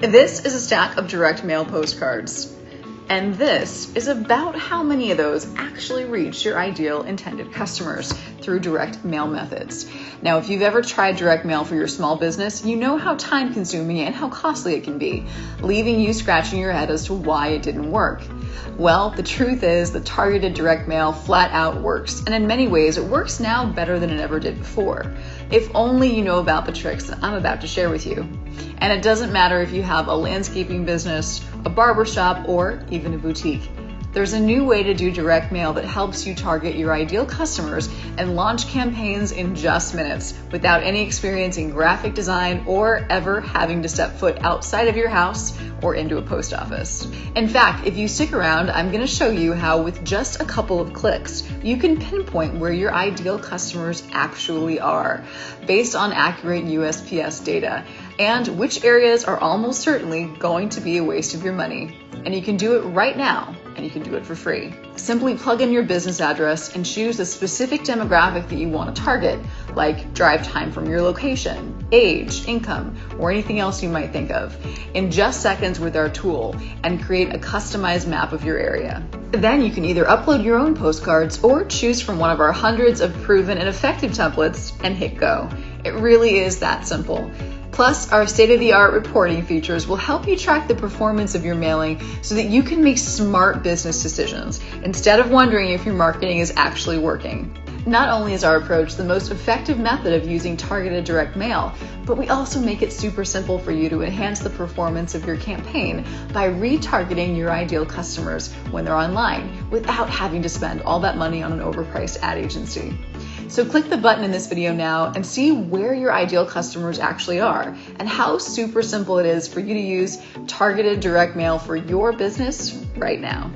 This is a stack of direct mail postcards. And this is about how many of those actually reach your ideal intended customers through direct mail methods. Now, if you've ever tried direct mail for your small business, you know how time consuming and how costly it can be, leaving you scratching your head as to why it didn't work. Well, the truth is that targeted direct mail flat out works, and in many ways it works now better than it ever did before. If only you know about the tricks that I'm about to share with you. And it doesn't matter if you have a landscaping business, a barbershop, or even a boutique. There's a new way to do direct mail that helps you target your ideal customers and launch campaigns in just minutes without any experience in graphic design or ever having to step foot outside of your house or into a post office. In fact, if you stick around, I'm going to show you how with just a couple of clicks, you can pinpoint where your ideal customers actually are based on accurate USPS data and which areas are almost certainly going to be a waste of your money. And you can do it right now, and you can do it for free. Simply plug in your business address and choose a specific demographic that you want to target, like drive time from your location, age, income, or anything else you might think of, in just seconds with our tool, and create a customized map of your area. Then you can either upload your own postcards or choose from one of our hundreds of proven and effective templates and hit go. It really is that simple. Plus, our state-of-the-art reporting features will help you track the performance of your mailing so that you can make smart business decisions instead of wondering if your marketing is actually working. Not only is our approach the most effective method of using targeted direct mail, but we also make it super simple for you to enhance the performance of your campaign by retargeting your ideal customers when they're online without having to spend all that money on an overpriced ad agency. So click the button in this video now and see where your ideal customers actually are and how super simple it is for you to use targeted direct mail for your business right now.